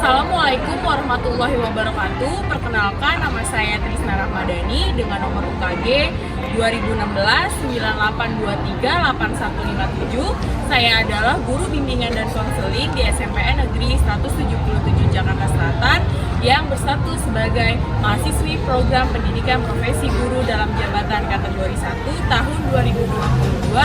Assalamualaikum warahmatullahi wabarakatuh. Perkenalkan, nama saya Trisna Rahmadani dengan nomor UKG 2016-9823-8157. Saya adalah guru bimbingan dan konseling di SMPN Negeri 177 Jakarta Selatan yang berstatus sebagai mahasiswi program pendidikan profesi guru dalam jabatan kategori 1 tahun 2022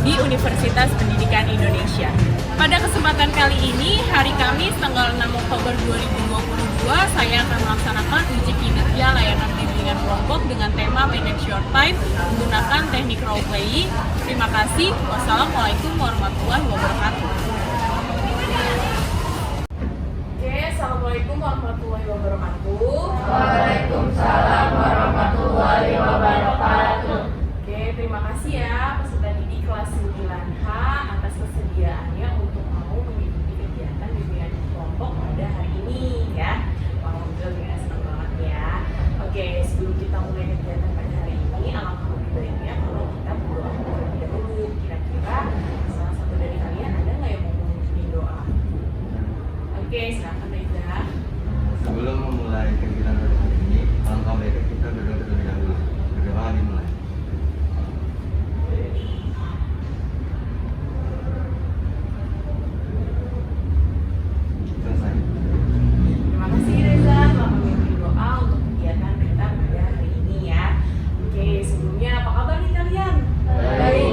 di Universitas Pendidikan Indonesia. Pada kesempatan kali ini, hari Kamis tanggal 6 Oktober 2022, saya akan melaksanakan uji kinerja layanan bimbingan kelompok dengan tema Manage Your Time menggunakan teknik role playing. Terima kasih. Wassalamualaikum warahmatullahi wabarakatuh. Oke, Assalamualaikum warahmatullahi wabarakatuh. Waalaikumsalam warahmatullahi wabarakatuh. Oke, terima kasih ya peserta didik kelas 9H atas kesediaannya untuk mau mengikuti kegiatan bimbingan kelompok pada hari ini ya. Alhamdulillah, senang banget ya. Oke, sebelum kita mulai kegiatan pada hari ini, alangkah lebih baiknya kalau kita berdoa terlebih dahulu. Kira-kira salah satu dari kalian ada nggak yang mau memimpin doa? Oke, silakan Reza. Sebelum memulai kegiatan pada hari ini, alangkah baiknya kita berdoa terlebih dahulu. Berdoa dimulai. Selesai. Terima kasih Reza telah memimpin doa untuk kegiatan kita pada hari ini ya. Oke, sebelumnya apa kabar nih kalian? Baik.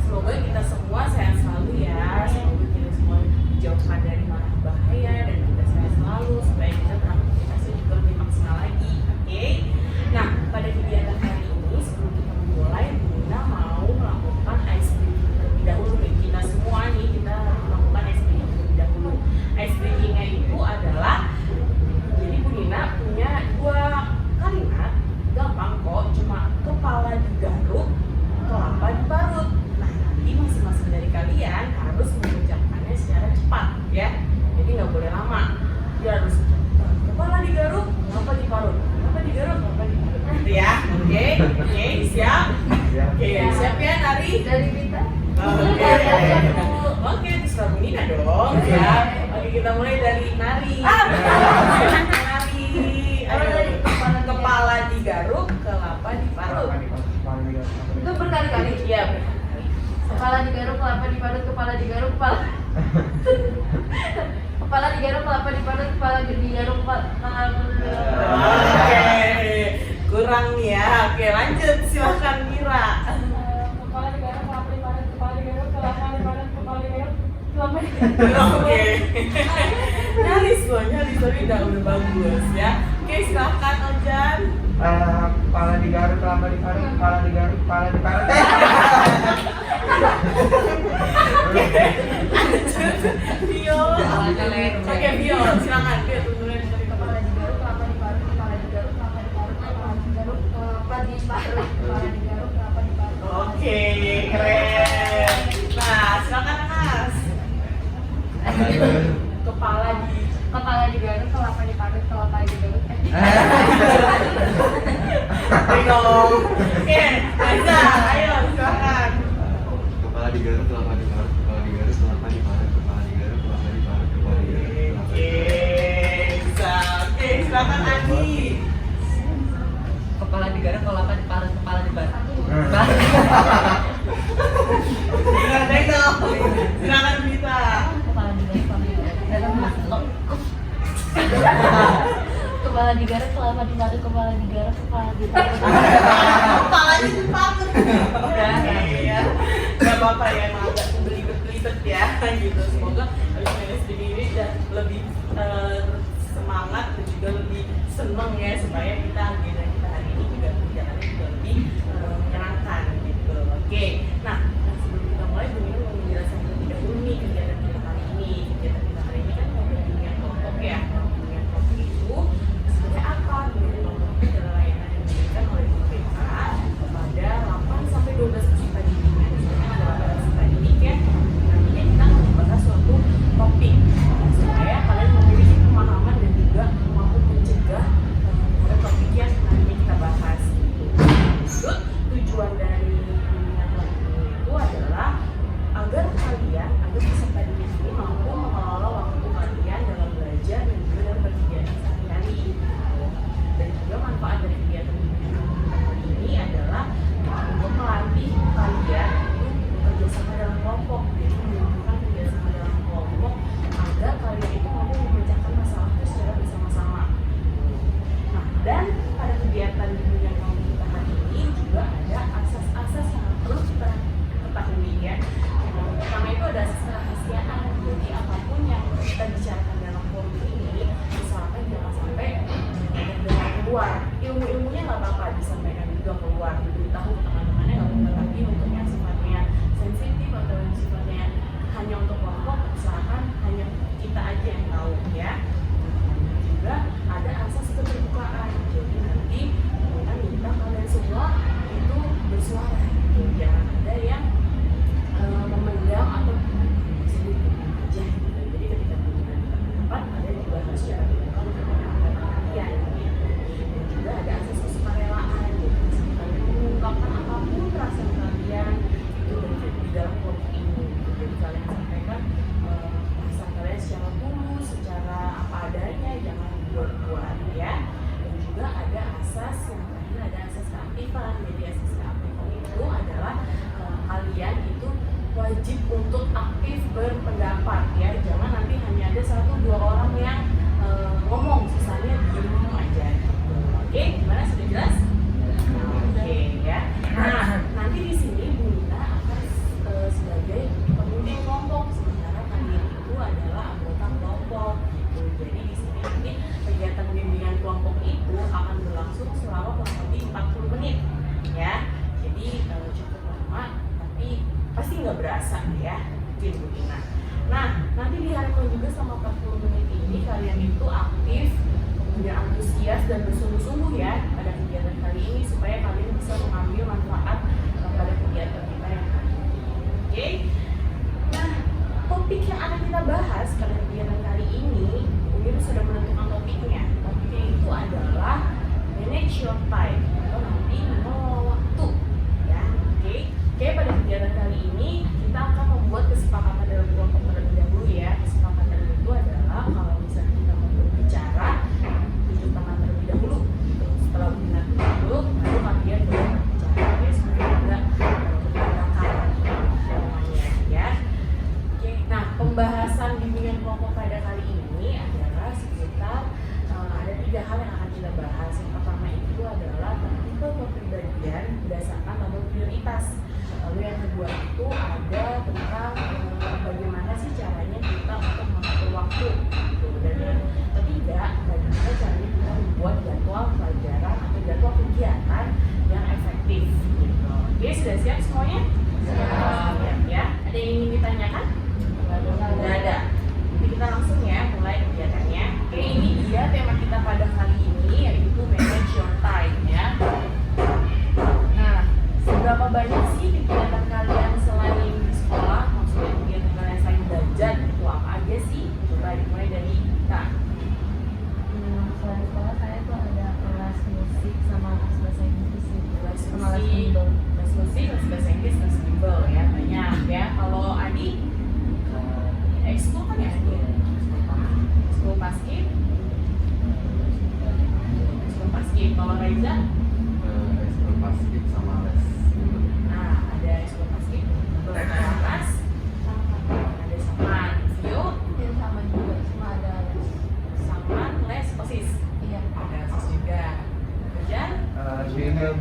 Semoga kita semua sehat selalu ya. Semoga kita semua dijauhkan dari mara bahaya dan kita sehat selalu supaya kita beraktivitas juga lebih maksimal lagi. Oke. Nah, pada kegiatan hari ini sebelum kita memulai, Bunda mau melakukan ice breaking terlebih dahulu nih. Kita semua nih kita melakukan ice breaking terlebih dahulu. Ice breakingnya itu adalah jadi Bu Nina punya dua kalimat gampang kok, cuma kepala digaruk, kelapa diparut. Nah, nanti masing-masing dari kalian harus mengucapkannya secara cepat ya. Jadi nggak boleh lama. Dia harus kepala digaruk, kelapa diparut. Kelapa digaruk, kelapa diparut. Gitu ya. Oke, siap. Oke, siap ya Nari? Dari kita. Oke, terserah Bu Nina dong ya. Oke, kita mulai dari Nari. Nari. Ayo. Kepala digaruk, kelapa diparut. Itu berkali-kali. Iya. Kepala digaruk, kelapa diparut, kepala digaruk, kepala. Kepala digaruk, kelapa diparut, kepala digaruk, kepala. Oke, kurang nih ya. Oke, lanjut silakan Mira. Kepala digaruk, kelapa diparut, kepala digaruk, kelapa diparut, kepala digaruk, kelapa digaruk. Oke. Nyaris loh, nyaris tapi udah bagus ya. Oke, silakan Ojan. Kepala digaruk, kelapa diparut, kepala digaruk, kepala diparut. Bio. Oke, Bio, silakan. Bio, turunin dari Kepala digaruk, kelapa diparut, kepala digaruk, kelapa diparut, kepala digaruk, kelapa diparut, kepala digaruk, kelapa diparut. Oke, keren. Nah, silakan Anas. Kepala digaruk, kelapa diparut, kelapa digaruk. Bingung. Oke, Aiza, ayo silakan. Kepala digaruk, kelapa diparut, kepala digaruk, kelapa diparut, kepala digaruk, kelapa diparut, kepala digaruk, kelapa Oke, diparut. bisa. Oke, silakan Adi. Kepala digaruk, kelapa diparut, kepala diparut. Silakan Dino. Silakan Vita. Kepala digaruk, kelapa diparut. Kepala digaruk, kelapa diparut, kepala digaruk, kepala diparut. Kepalanya dipatut. Ya. Gak apa-apa ya, emang agak belibet-belibet ya gitu. Semoga habis manage ini dan lebih semangat dan juga lebih seneng ya supaya kita agenda kita hari ini juga kegiatannya juga lebih menyenangkan gitu. Oke. Nah, sebelum kita mulai, Bu Nina mau menjelaskan terlebih dahulu nih kegiatan kita hari ini. Kegiatan kita hari ini kan mau bimbingan kelompok ya. Bimbingan kelompok itu sebenarnya apa? Bimbingan kelompok itu adalah layanan yang diberikan oleh BPK kepada 8 sampai 12 peserta didik. Misalnya ada 8 peserta didik ya. Nantinya kita akan membahas suatu topik supaya kalian memiliki pemahaman dan juga mampu mencegah pada topik yang nantinya kita bahas. Gitu. Tujuan dari bimbingan kelompok keluar. Ilmu-ilmunya nggak apa-apa disampaikan juga keluar, diberitahu ke teman-temannya, nggak apa-apa. Tapi untuk yang sifatnya sensitif atau yang sifatnya hanya untuk kelompok, usahakan hanya kita aja yang tahu ya. Dan juga ada asas keterbukaan. Jadi nanti kita minta kalian semua itu bersuara. Gitu. Jangan ada yang memendam atau sedikit aja. Gitu. Jadi ketika kita berpendapat, kalian juga harus secara terbuka untuk menyampaikan kalian. Gitu. Dan juga ada asas kesukarelaan. Jadi kalian mengungkapkan apapun perasaan kalian itu di dalam kelompok ini. Gitu. Jadi kalian sampaikan perasaan kalian secara tulus, secara apa adanya, jangan buat-buat ya. Dan juga ada asas yang terakhir, ada asas keaktifan. Jadi asas keaktifan itu adalah kalian itu wajib untuk aktif berpendapat ya. Jangan nanti hanya ada 1-2 orang yang ngomong, sisanya diem aja gitu. Oke, gimana, sudah jelas? Oke ya. Nah, nanti di sini Bu Nina akan sebagai pemimpin kelompok, sementara kalian itu adalah anggota kelompok. Jadi di sini nanti kegiatan bimbingan kelompok itu akan berlangsung selama kurang lebih 40 menit ya. Jadi cukup lama, tapi pasti nggak berasa ya, mungkin Bu Nina. Nah, nanti diharapkan juga selama 40 menit ini kalian itu aktif, kemudian antusias dan bersungguh-sungguh ya pada kegiatan kali ini supaya kalian bisa mengambil manfaat pada kegiatan kita yang kali ini. Oke? Nah, topik yang akan kita bahas pada kegiatan kali ini, mungkin sudah menentukan topiknya. Topiknya itu adalah manage your time atau nanti mengelola waktu. Ya, oke? Oke, pada kegiatan kali ini kita akan membuat kesepakatan dalam kelompok terlebih dahulu ya. Kesepakatan itu adalah kalau misalnya kita mau berbicara, tunjuk tangan terlebih dahulu. Setelah tunjuk dulu, baru kalian boleh berbicara ya, supaya tidak berantakan semuanya ya. Oke, nah pembahasan bimbingan kelompok pada kali ini adalah sekitar ada 3 hal yang akan kita bahas. Yang pertama itu adalah tipe kepribadian berdasarkan tabel prioritas. Lalu yang kedua itu ada tentang bagaimana sih caranya kita untuk mengatur waktu gitu. Dan yang ketiga, bagaimana caranya kita membuat jadwal pelajaran atau jadwal kegiatan yang efektif gitu. Oke, sudah siap semuanya? Siap ya. Ada yang ingin ditanyakan? Nggak ada. Jadi kita langsung ya mulai kegiatannya. Oke, ini dia tema kita pada kali ini, yaitu manage your time ya. Nah, seberapa banyak sih kegiatan kalian selain di sekolah? Maksudnya kegiatan kalian selain belajar itu apa aja sih? Coba dimulai dari kita. Selain sekolah saya tuh ada kelas musik sama kelas bahasa Inggris sih. Les Sama les musik, bimbel. les musik, les bahasa Inggris, les bimbel ya, banyak ya. Kalau Adi, ekskul kan ya Adi? Ekskul basket, ekskul basket. Kalau Reza? Ekskul basket sama les bimbel. Nah, ada ekskul basket, berkelas, ada sama Vio, Yang sama juga, cuma ada sama les OSIS. iya. Ada OSIS juga. Kerjaan? bimbel.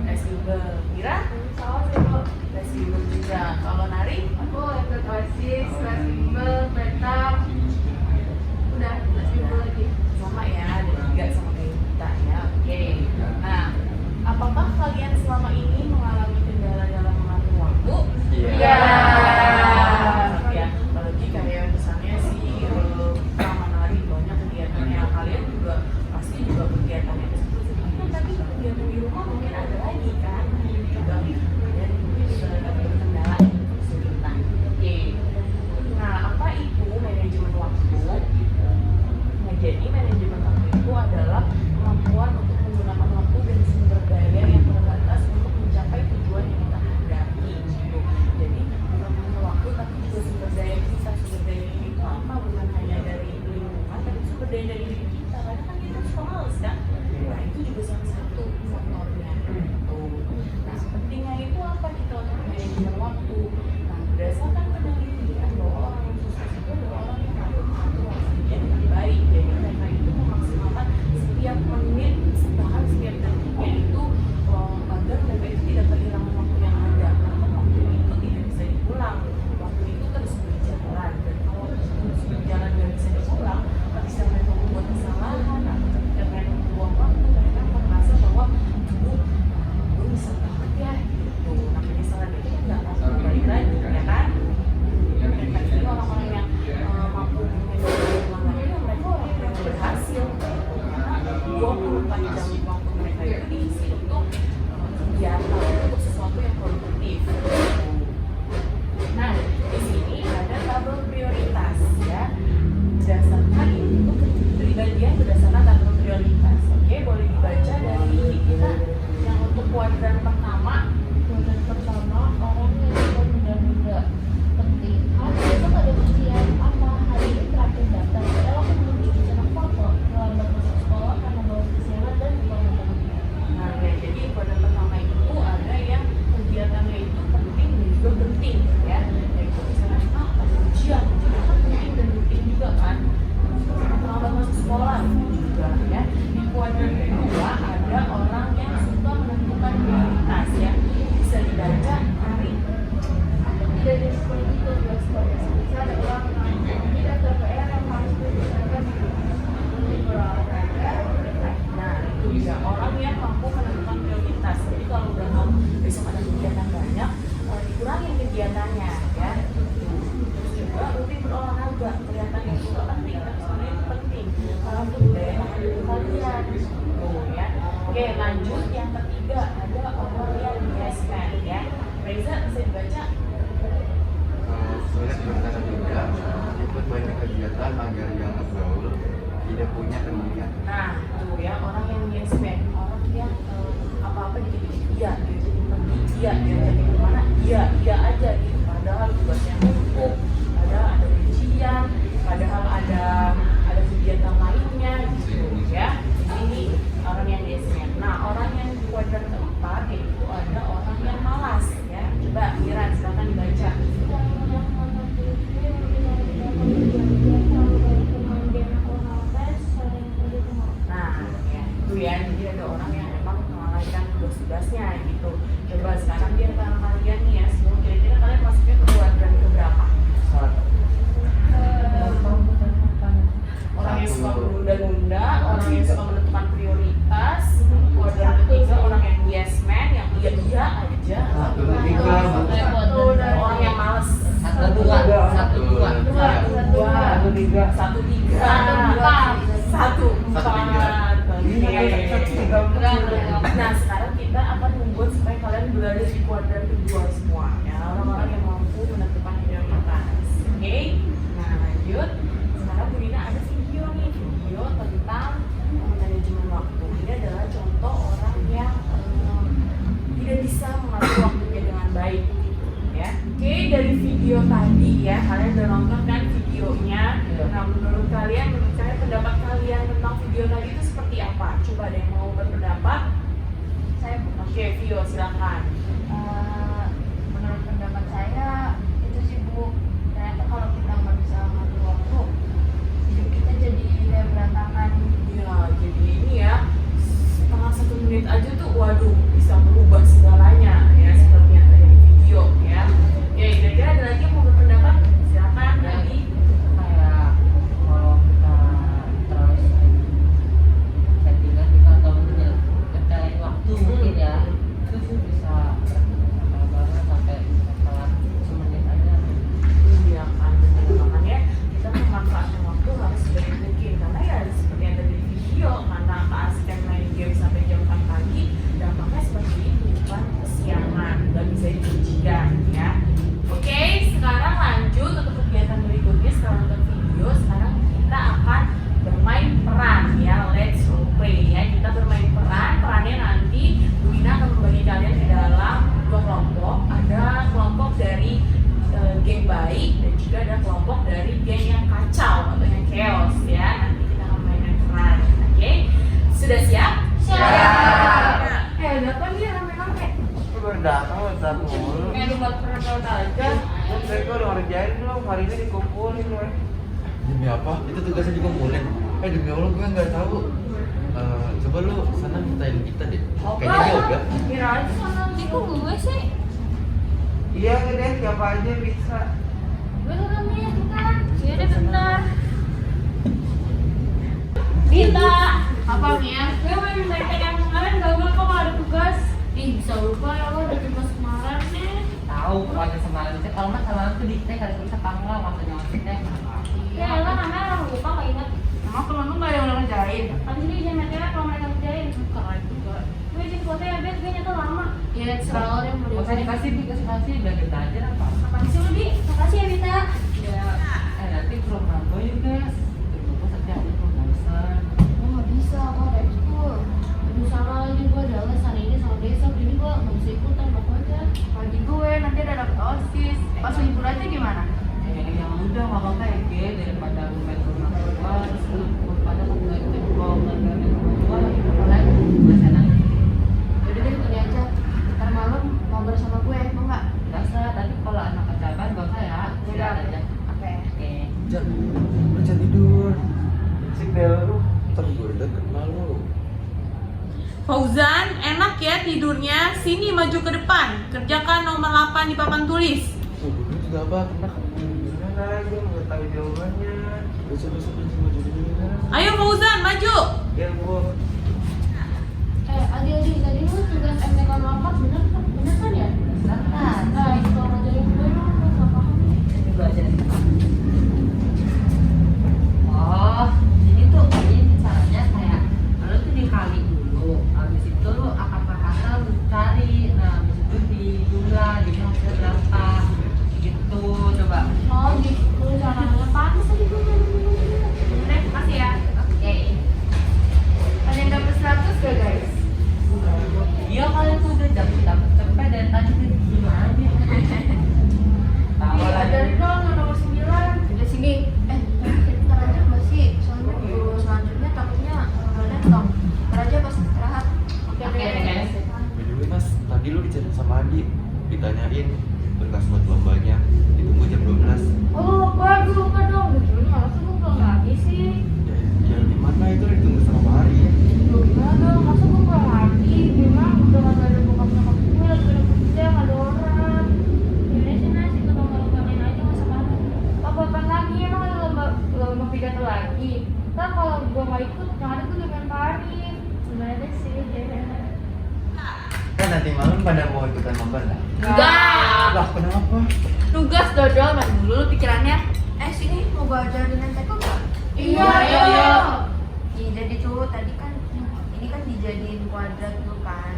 Les bimbel. Kira? Sama juga. Les bimbel juga. Kalau Nari? Aku ikut OSIS, les bimbel, petak. Udah, les bimbel lagi. Sama ya, ada 3 sama kayak kita ya. Oke. Nah, apakah kalian selama ini mengalami kendala dalam mengatur waktu? Iya. Ya, apalagi kayak misalnya si sama Nari banyak kegiatannya, kalian juga pasti juga kegiatannya tersebut. Tapi kegiatan di rumah mungkin ada lagi kan, juga dan mungkin juga ada kendala kesulitan. Oke. Nah, apa itu manajemen waktu? Nah, jadi manajemen waktu itu adalah kemampuan untuk menggunakan waktu dan sumber daya yang terbatas untuk mencapai tujuan yang kita hadapi gitu. Jadi bukan hanya waktu tapi juga sumber daya kita. Sumber daya itu apa? Bukan hanya dari lingkungan tapi sumber daya dari diri kita. Karena kan kita suka males kan? Nah, itu juga salah satu faktornya gitu. Nah, pentingnya itu apa kita untuk manajemen waktu? Nah, berdasarkan penelitian bahwa orang yang sukses itu adalah orang yang mengatur waktunya dengan baik. Jadi mereka itu memaksimalkan setiap menit, bahkan setiap detiknya itu agar mereka itu tidak kehilangan waktu yang ada. Karena waktu itu tidak bisa diulang. Waktu itu terus berjalan. Dan kalau terus berjalan dan bisa diulang, ketika mereka membuat kesalahan atau ketika mereka membuang waktu, mereka Oke, lanjut yang ketiga ada orang yang yes man ya. Reza bisa dibaca? Sulit berkata tidak, ikut banyak kegiatan agar dianggap gaul, tidak punya pendirian. Nah, tuh ya orang yang yes man, orang yang apa-apa dikit-dikit iya, gitu. Iya, dia jadi kemana? Iya aja gitu. Padahal tugasnya numpuk, padahal ada ujian, padahal ada kegiatan lainnya gitu ya. Ini orang yang yes man. Nah, orang yang di kuadran keempat yaitu ada orang yang malas ya. Coba Mira silakan dibaca. Nah, ya, itu ya, jadi ada orang yang memang melalaikan tugas-tugasnya gitu. Coba sekarang dia antara kalian nih ya, semua kira-kira kalian masuknya ke kuadran keberapa? Orang yang suka menunda-nunda, orang yang suka menentukan prioritas, kuadran ketiga orang yang yes man, yang iya aja. Satu, tiga, Orang yang males. Satu dua. Satu tiga. Satu empat. Nah, sekarang kita akan membuat supaya kalian berada di kuadran kedua semua ya, orang-orang yang mampu menentukan prioritas. Oke? Nah, lanjut. Sekarang Bu Dina ada video nih, video tentang manajemen waktu. Ini adalah contoh orang yang tidak bisa mengatur waktunya dengan baik ya. Oke, dari video tadi ya, kalian udah nonton kan videonya. Nah, menurut saya pendapat kalian tentang video tadi itu seperti apa? Coba ada yang mau berpendapat? Saya Oke, Vio silakan. menurut pendapat saya itu sih Bu, ternyata kalau kita nggak bisa ngatur waktu, hidup kita jadi kayak berantakan. Ya, jadi ini ya, setengah 1 menit aja tuh, waduh, bisa merubah segalanya ya, seperti yang tadi di video ya. Oke, kira-kira ada lagi yang mau berpendapat? Silakan tadi. Kayak kalau kita terus settingan kita atau nyepelin waktu mungkin ya, itu tuh bisa sampai banget sampai kelar semenit aja. Iya kan, makanya kita memanfaatkan waktu harus sebaik mungkin, karena ya seperti yang tadi di video, karena keasikan main game sampai jam 4 pagi, dampaknya seperti itu kan, kesiangan, nggak bisa diujian ya. Oke, sekarang lanjut untuk kegiatan berikutnya. Setelah nonton video, sekarang kita akan bermain peran ya, let's role play ya. Kita bermain perannya nanti Bu Ina akan membagi kalian ke dalam 2 kelompok. Ada kelompok dari geng baik dan juga ada kelompok dari geng yang kacau atau yang chaos ya. Nanti kita akan mainan peran. Oke, sudah siap? Siap. Ada apa nih rame-rame? Baru datang WhatsApp mulu. Kayak dibuat peran aja. Mereka udah ngerjain belum? Hari ini dikumpulin loh. Demi apa? Itu tugasnya dikumpulin. Demi Allah gue nggak tahu. Coba lu sana mintain kita deh. Kayaknya yoga. Kira aja sana Kok gue sih? Iya deh, siapa aja bisa. Gue tuh namanya kita. Iya deh bentar. Dita, apa nih ya? Gue mau minta yang kemarin gagal kok kalau ada tugas. Bisa lupa ya lo udah tugas kemarin nih. Tahu pokoknya semalam itu kalau nggak semalam tuh dicek ada tulis apa enggak maksudnya maksudnya. Ya lo namanya orang lupa nggak ingat. Emang temen lu nggak ada yang udah ngerjain? Habis ini izin material kalau mereka kerjain. Keren juga. Gue izin foto ya, Bet. Gue nyata lama. Ya, serah lo deh mau Nggak usah dikasih biar kita aja apa. Apaan sih lo, Di? Makasih ya, Bita. Ya, nanti program gue juga. Gue setiap hari pembahasan. Gue nggak bisa, gue ada ekskul. Lusa lagi gue ada les hari ini sama besok. Jadi gue nggak bisa ikutan pokoknya. Bagi gue nanti ada dapet OSIS. Pas libur aja gimana? Yang udah nggak apa-apa ya, daripada lu main rumah tua terus lu pada nggak jebol nggak rumah tua apa lagi bahasa nanti. Yaudah deh, gini aja. Ntar malam ngobrol sama gue, mau nggak? Biasa, tapi kalau anak kecapan bangga ya, silakan aja. Oke. Oke. Jangan tidur. Si Bel, Ntar gue deket malu. Fauzan, enak ya tidurnya. Sini maju ke depan. Kerjakan nomor 8 di papan tulis. Gue juga apa? Enak. gimana? Gue nggak tahu jawabannya. Besok-besok aja maju dulu ya. Ayo Fauzan, maju. Ya Bu. Adi, tadi lu tugas MTK 04 bener kan ya? Bener kan? Nah, itu kalau ngajarin gue dong, gue nggak paham nih. Ini gue ajarin. Oh, jadi tuh ini caranya kayak lo tuh dikali dulu, habis lagi. Ntar kalau gue nggak ikut, yang ada gue dengan Pak Arif. Gimana sih? Kan nanti malam pada mau ikutan lomba nggak? Enggak. Lah kenapa? Tugas dodol main dulu lu pikirannya. Sini mau gue ajarin teko gak? Iya, iya. Iya, jadi tuh tadi kan ini kan dijadiin kuadrat tuh kan.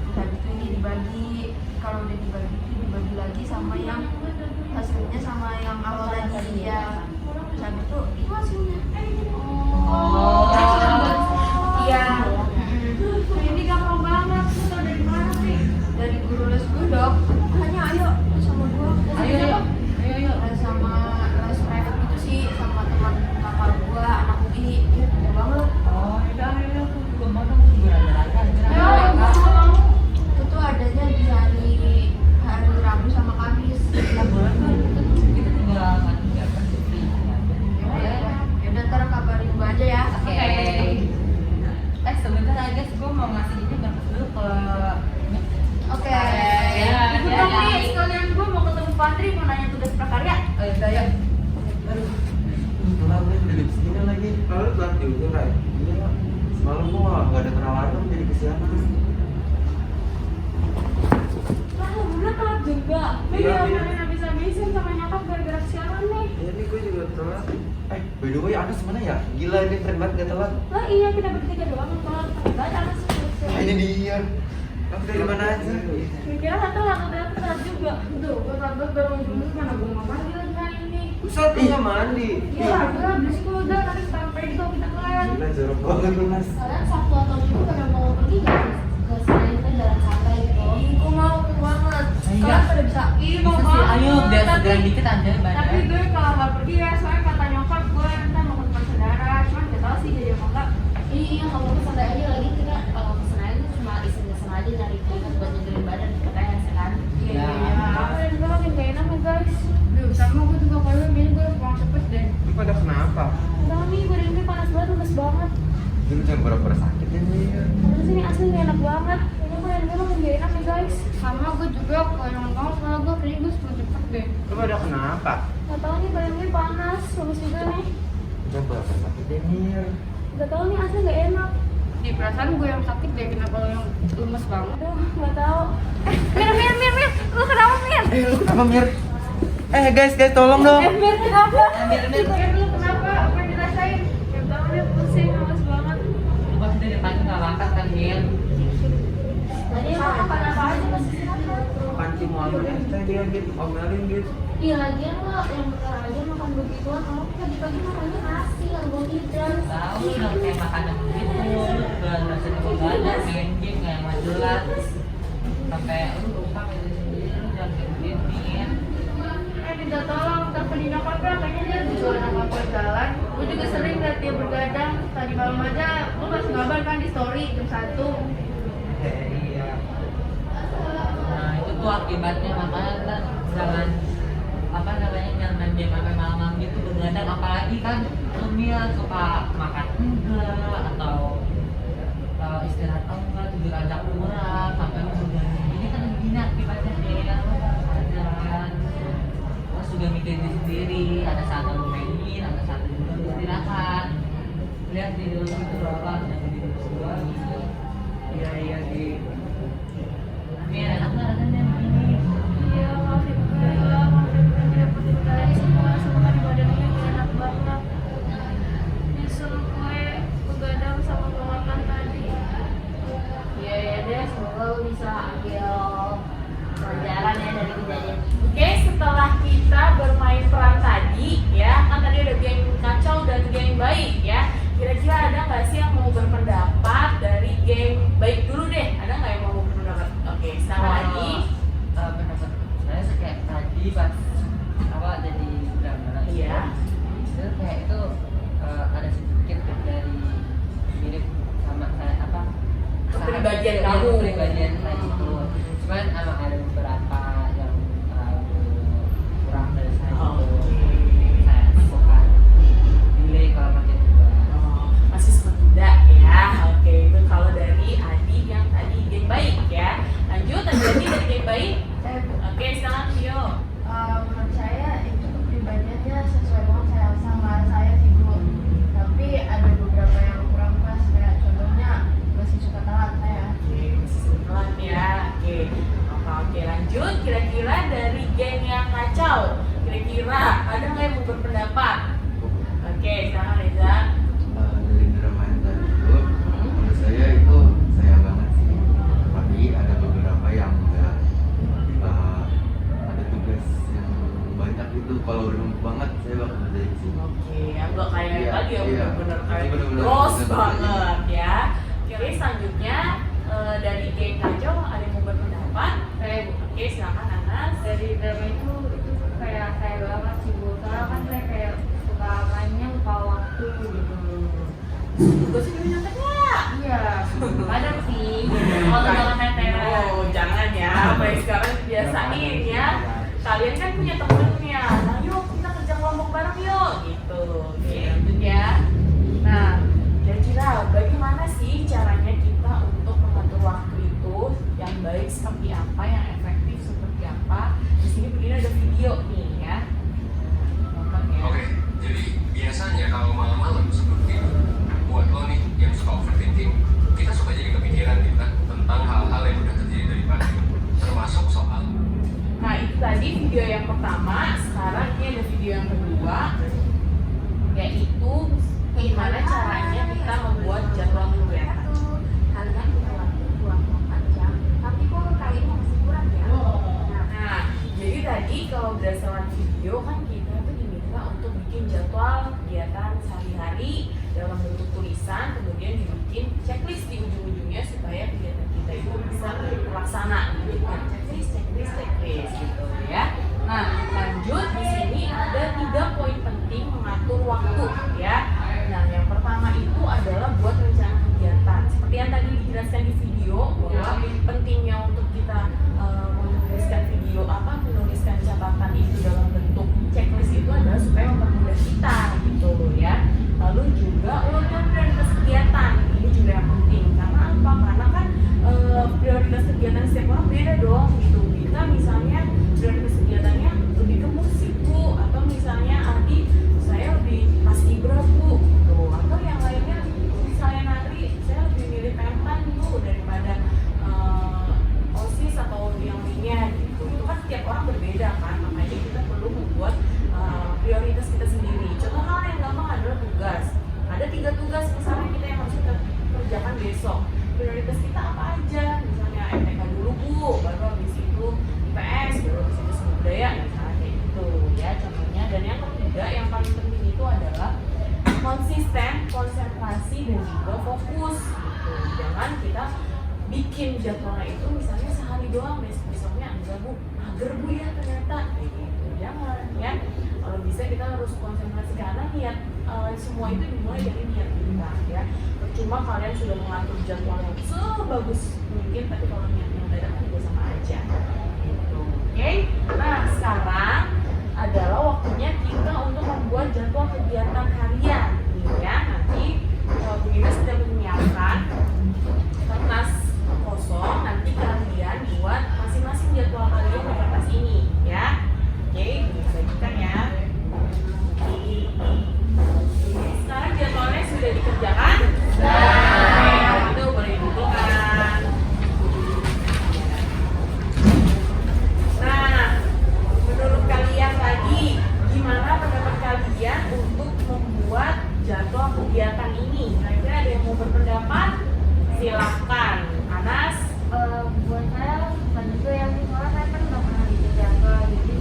Terus habis itu ini dibagi. Kalau udah dibagi itu dibagi lagi sama yang hasilnya sama yang awal tadi ya. Terus habis itu hasilnya. Oh. Iya. Ini gampang banget. Lu tau dari mana sih? Dari guru les gue dok. Makanya ayo sama gue. Ayo. Les sama les private gitu sih sama teman kakak gue anak UI. Iya banget. Oh, ayo aku juga mau dong, aku juga rada-rada aja. Ya, Kak. gue mau. Itu tuh adanya di hari Rabu sama Kamis. Kita boleh kan? Kita juga kan nggak kan free. Yaudah ntar kabarin gue aja ya. Oke. Sebentar aja, gue mau ngasih ini berangkat dulu ke Oke. Ya, Ikut dong nih, sekalian gue mau ketemu Patri mau nanya tugas prakarya. Oh, ya udah, yuk. Kenapa udah jam segini lagi? Lalu telat juga kan? Iya. Semalam gua nggak ada alarm jadi kesiangan. Lah, udah telat juga. Gue Iya, iya. diamanin habis-habisin sama nyokap gara-gara kesiangan nih. Iya nih gue juga telat. By the way, Anas mana ya? Gila ini keren banget gak telat. Lah iya, kita bertiga doang yang telat. Hebat anak Ah, ini dia. Kamu dari mana aja? Mikirnya satu lah, ternyata telat juga. Tuh, gue telat banget baru ujung-ujung mana gue mau mandi lagi hari ini. Pusat lu nggak mandi. Iya, udah habis gue udah nanti sampai itu kita kelar. Gila jorok banget lu Mas. Kalian Sabtu atau Minggu pada mau pergi nggak? Ke selain kita jalan santai gitu. Gue mau banget. Iya. Kalian pada bisa? Iya, mau Bisa sih, banget. ayo biar Tapi- segera dikit aja Tapi badan. gue kalau nggak pergi ya, soalnya kata nyokap gue nanti mau ke tempat saudara. Cuman nggak tahu sih jadi apa enggak. Iya, kalau ke santai aja lagi kita kalau ke sana itu cuma iseng-iseng aja nyari keringat buat nyegerin badan katanya kan. Iya. Aku dan gue makin gak enak nih guys. Duh, sama gue juga kalau ini gue pulang cepet deh. Lu pada kenapa? Udah nih, badan gue panas banget, lemes banget. Lu jangan pura-pura sakit ya nih. Terus ini asli gak enak banget. Ini badan gue makin gak enak nih guys. Sama gue juga, kalau yang kamu sama gue kayaknya gue pulang cepet deh. Lu pada kenapa? Gak tau nih, badan gue panas, lemes juga nih. Jangan pura-pura sakit ya nih. Gak tau nih, asli gak enak. Di perasaan gue yang sakit deh, kenapa lo yang lemes banget? Aduh, gak tau. Mir, lu kenapa Mir? Lu kenapa Mir? Guys, tolong dong. Mir, kenapa? Mir. Mir, lu kenapa? Apa yang dirasain? Gak tau nih, pusing, lemes banget. Lu pasti dari pagi nggak makan kan, Mir? Tadi emang makan apa aja pas istirahat? Panci mau ambil teh dia gitu, omelin gitu. Iya, lagian lo yang bentar aja makan begituan. Kalau pagi-pagi makannya nasi, karbohidrat. Tahu lu udah kayak makanan begitu, lu udah ngerasa di badan, main game kayak nggak jelas. Sampai lu lupa kayak sendiri, lu jangan kayak begini. Minta tolong, telepon di nyokap ya, kayaknya dia jualan apa jalan. Gue juga sering liat dia bergadang. Tadi malam aja, lu masih ngabar kan di story jam 1. Iya. Nah itu tuh akibatnya, makanya kan jangan apa namanya, jangan main game sampai malam gitu begadang, apalagi kan Mil suka makan enggak atau istirahat enggak, tidur agak kurang sampai lu begadang. Ini kan begini akibatnya kayak jalan terus juga mikirin diri sendiri, ada saat lu mainin, ada saat lu juga istirahat. Lihat diri lu itu berapa, jangan diri lu sendiri. Iya di. Mir, enak nggak rasanya begini? Iya, maafin gue ya, maafin gue tidak percaya semua di badan gue gak enak banget. Nyesel gue begadang sama gue makan tadi. Iya ya deh, semoga lo bisa ambil pelajaran ya dari kejadian. Oke, setelah kita bermain peran tadi, ya kan tadi ada geng kacau dan geng baik, ya. Kira-kira ada nggak sih yang mau berpendapat dari geng baik dulu deh? Ada nggak yang mau berpendapat? Oke, silakan lagi. Pendapat saya sih kayak tadi pas awal jadi drama Iya. itu kayak itu ada sedikit dari mirip sama saya apa Kepribadian ya, kamu. kepribadian saya itu, cuman emang ada beberapa yang kurang dari saya itu saya suka delay kalau makin tua. Oh, masih sempat muda ya. Oke, itu kalau dari Adi yang tadi geng baik ya. Lanjut, Adi dari geng baik. Oke, silakan Vio. Menurut saya itu kepribadiannya sesuai banget saya sama saya sih Bu. Bener-bener. Los Bener-bener. banget ya. Oke, selanjutnya dari geng Kacau ada yang mau berpendapat? Oke, silakan Anas. Dari drama itu kayak saya banget sih Bu, soalnya kan saya kayak suka mainnya lupa waktu gitu. Tugas udah nyontek nggak? Iya, kadang sih. Kalau jangan teteran. Oh, jangan ya. Baik, sekarang biasain ya. Kalian kan punya temennya. Nah, yuk kita kerja kelompok bareng yuk. Gitu. Oke, lanjut ya. Nah, kira-kira bagaimana sih caranya kita untuk mengatur waktu itu yang baik seperti apa, yang efektif seperti apa? Di sini begini ada video nih ya. Nonton ya. Oke, jadi biasanya kalau malam-malam sebelum tidur, buat lo nih yang suka overthinking, kita suka jadi kepikiran gitu kan tentang hal-hal yang udah terjadi dari pagi, termasuk soal. Nah, itu tadi video yang pertama. Sekarang ini ada video yang kedua, yaitu gimana caranya kita membuat jadwal kegiatan. Kalian punya waktu 24 jam, tapi kok kalian masih kurang ya? Nah, jadi tadi kalau berdasarkan video kan kita tuh diminta untuk bikin jadwal kegiatan sehari-hari dalam bentuk tulisan, kemudian dibikin checklist di ujung-ujungnya supaya kegiatan kita itu bisa terlaksana. Gitu kan, checklist gitu ya. Nah, lanjut di sini ada 3 poin penting mengatur waktu ya. Nah, yang pertama itu adalah buat rencana kegiatan. Seperti yang tadi dijelaskan di video bahwa pentingnya untuk kita menuliskan catatan itu dalam bentuk checklist itu adalah supaya mempermudah kita gitu ya. Lalu juga urutkan prioritas kegiatan, ini juga yang penting. Karena apa? Karena kan prioritas kegiatan setiap orang beda dong gitu. Kita misalnya prioritas kegiatannya lebih ke musik Bu, atau misalnya Adi saya lebih paskibra Bu gitu. Atau yang lainnya misalnya Natri saya lebih milih pentan Bu daripada OSIS atau yang lainnya gitu. Itu kan setiap orang berbeda kan, makanya kita perlu membuat prioritas kita sendiri. Contoh hal yang gampang adalah tugas. Ada 3 tugas misalnya kita yang harus kita kerjakan besok. Prioritas kita apa aja? Misalnya MTK dulu Bu, baru habis itu IPS, baru habis itu seni budaya, misalnya kayak gitu ya contohnya. Dan yang ketiga yang paling penting itu adalah konsisten, konsentrasi dan juga fokus gitu. Jangan kita bikin jadwalnya itu misalnya sehari doang, besoknya enggak Bu, mager Bu ya ternyata kayak gitu. Jangan ya. Kalau bisa kita harus konsentrasi karena niat semua itu dimulai dari niat kita ya. Percuma kalian sudah mengatur jadwal yang sebagus mungkin, tapi kalau niatnya tidak ada juga sama aja. Gitu. Oke. Nah, sekarang adalah waktunya kita untuk membuat jadwal kegiatan harian nih ya. Nanti Bu Ina sudah menyiapkan kertas kosong, nanti kalian buat masing-masing jadwal kalian di kertas ini ya. Oke, dibagikan ya. Sekarang jadwalnya sudah dikerjakan? Sudah. Itu boleh dikumpulkan. Nah, menurut kalian tadi gimana pendapat kalian untuk membuat jadwal kegiatan ini? Kira-kira ada yang mau berpendapat? Silahkan. Anas? Buat saya bukan juga yang soalnya saya kan nggak pernah bikin jadwal jadi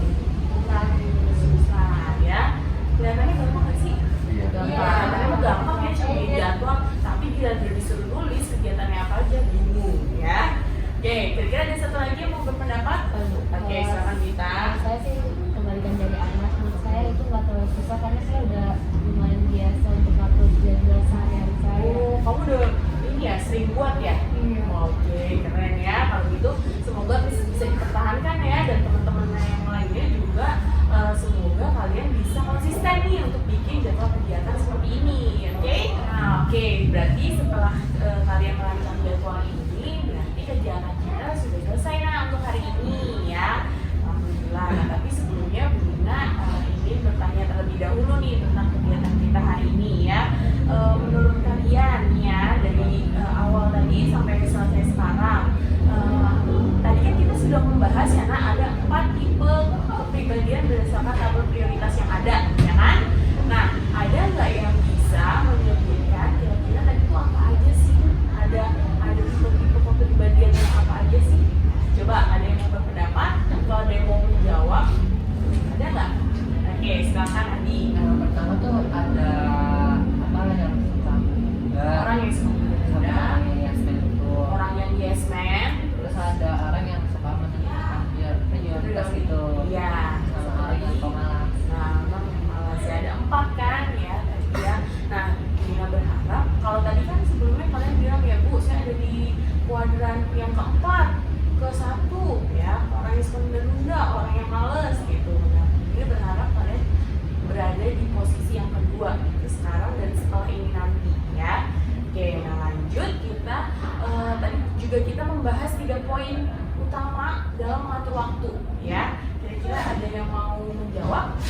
Susah ya. Kelihatannya gampang nggak sih? Iya. Kelihatannya mah gampang ya, cuma bikin jadwal. Tapi bila dia disuruh nulis kegiatannya apa aja bingung ya. Oke, kira-kira ada satu lagi yang mau berpendapat? Oke, silakan kita. saya sih kembalikan dari Anas, menurut saya itu nggak terlalu susah karena saya udah lumayan biasa untuk ngatur jadwal sehari-hari saya. Oh, kamu udah ini ya sering buat ya? Iya. Oke, keren ya. Kalau gitu semoga bisa dipertahankan ya, dan teman-teman yang lainnya juga semoga kalian bisa konsisten nih untuk bikin jadwal kegiatan seperti ini. Oke? Nah, oke. Berarti setelah kalian merancang jadwal ini, berarti kegiatan kita sudah selesai nah untuk hari ini ya. Alhamdulillah. Nah, tapi sebelumnya Bu Ina ingin bertanya terlebih dahulu nih tentang kegiatan kita hari ini ya. Menurut kalian ya, dari awal tadi sampai selesai sekarang, tadi kan kita sudah membahas ya, nah ada 4 tipe kepribadian berdasarkan tabel prioritas yang ada, ya kan? Nah, ada nggak yang bisa menyebutkan kira-kira tadi itu apa aja sih? Ada tipe-tipe kepribadian yang apa aja sih? Coba ada yang mau berpendapat? Atau ada yang mau menjawab? Ada nggak? Oke, silakan Adi. Pertama tuh ada apa, ada kalau tadi kan sebelumnya kalian bilang ya Bu, saya ada di kuadran yang keempat, ke satu ya, orang yang suka menunda, orang yang males gitu. Nah, ini berharap kalian berada di posisi yang kedua gitu, sekarang dan setelah ini nanti ya. Oke, nah lanjut kita tadi juga kita membahas 3 poin utama dalam mengatur waktu ya. Kira-kira ada yang mau menjawab?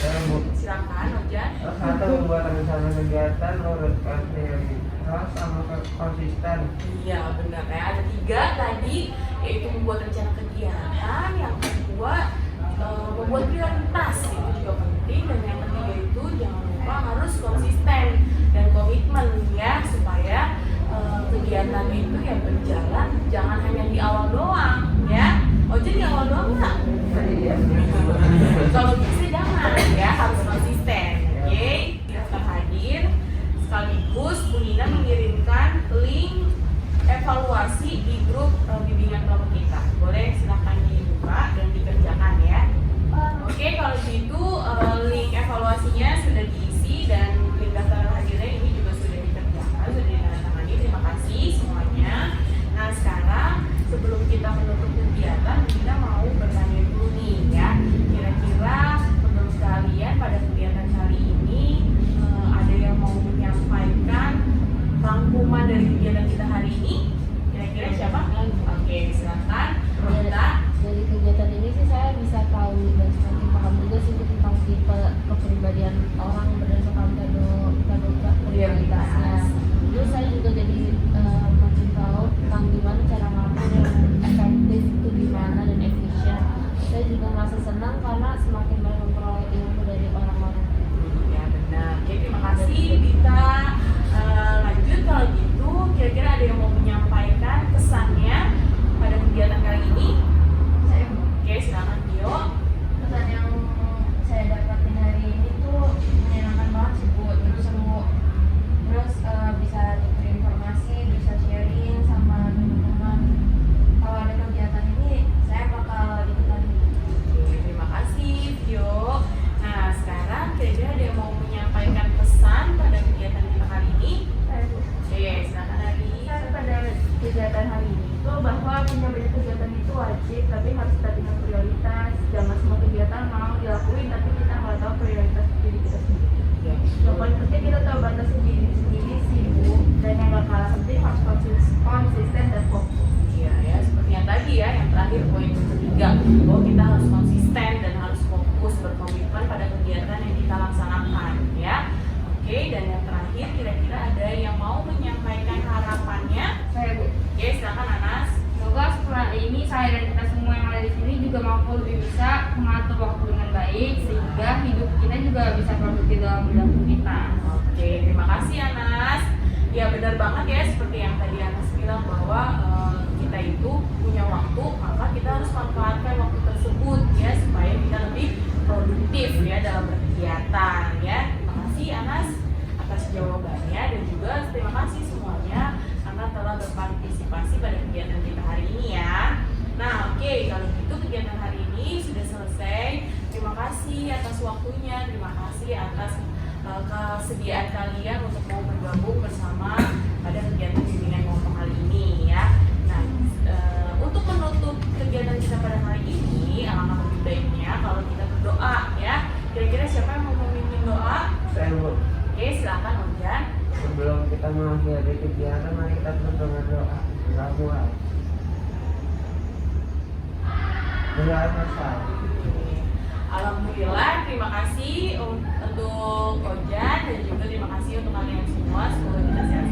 Silakan Ojan. Satu, membuat rencana kegiatan, urutkan prioritas sama konsisten. Iya benar ya, ada 3 tadi, yaitu membuat rencana kegiatan, yang kedua membuat prioritas, itu juga penting, dan yang ketiga itu jangan lupa harus konsisten dan komitmen ya, supaya kegiatan itu ya berjalan, jangan hanya di awal doang ya. Ojen di awal doang nggak? Iya. Kalau bisa jangan ya, harus konsisten. Oke, kita hadir sekaligus Bu Nina mengirimkan link evaluasi di grup bimbingan kelompok kita. Boleh silahkan dibuka dan dikerjakan ya. Oke, kalau gitu link evaluasinya sudah diisi dan link daftar hadirnya ini juga sudah dikerjakan, sudah ditandatangani. Terima kasih semuanya. Nah sekarang sebelum kita menutup kegiatan, kita mau bertanya dulu nih ya. Kira-kira menurut kalian pada kegiatan kali ini ada yang mau menyampaikan rangkuman dari kegiatan kita hari ini? Kira-kira siapa? Oke, silakan. Kita Dari kegiatan ini sih saya bisa tahu dan semakin paham juga sih tentang tipe kepribadian orang berdasarkan kado prioritasnya. Terus saya juga jadi makin tahu tentang gimana cara ngatur yang efektif itu gimana dan efisien. Saya juga merasa senang karena semakin banyak memperoleh ilmu dari orang-orang. ya benar. Oke, terima kasih Bita. Lanjut kalau gitu, kira-kira ada yang mau menyampaikan kesannya pada kegiatan kali ini? Saya Oke, silakan Tio. pesan yang saya dapatin hari ini tuh menyenangkan banget sih Bu, itu seru. Terus bisa tukar informasi, bisa sharing sama teman-teman. Kalau ada kegiatan ini saya bakal ikutan. Oke, terima kasih Tio. Nah, sekarang kira-kira ada yang mau menyampaikan pesan pada kegiatan kita kali ini? Saya Bu. Oke, silakan Ari. Pada kegiatan hari ini itu bahwa punya banyak kegiatan itu wajib, tapi harus kita dengan prioritas. Jangan semua kegiatan mau dilakuin tapi kita nggak tahu prioritas diri kita sendiri. Ya. Yang paling penting kita tahu batas diri sendiri sih Bu, dan yang gak kalah penting harus konsisten dan fokus. Iya ya, seperti yang tadi ya, yang terakhir poin ketiga, bahwa kita harus konsisten dan harus fokus berkomitmen pada kegiatan yang kita laksanakan ya. Oke, dan yang terakhir kira-kira ada yang mau menyampaikan harapannya? Saya Bu. Oke, silakan Anas. Semoga setelah ini saya dan kita semua yang ada di sini juga mampu lebih bisa mengatur waktu dengan baik sehingga hidup kita juga bisa produktif dalam bidang kita. Oke, terima kasih Anas. Ya benar banget ya, seperti yang tadi Anas bilang bahwa kita itu punya waktu, maka kita harus manfaatkan waktu tersebut ya supaya kita lebih produktif ya dalam berkegiatan ya. Terima kasih Anas atas jawabannya, dan juga terima kasih semuanya karena telah berpartisipasi pada kegiatan kita hari ini ya. Nah oke, kalau gitu kegiatan hari ini sudah selesai. Terima kasih atas waktunya, terima kasih atas kesediaan kalian untuk mau bergabung bersama pada kegiatan bimbingan kelompok kali ini ya. Nah untuk menutup kegiatan kita pada hari ini, alangkah lebih baiknya kalau kita berdoa ya. Kira-kira siapa yang mau memimpin doa? Saya Bu. Oke, silakan Ojan. Sebelum kita mengakhiri kegiatan, mari kita tutup dengan doa. Doa. Doa selesai. Alhamdulillah, terima kasih untuk Ojan dan juga terima kasih untuk kalian semua. Semoga kita sehat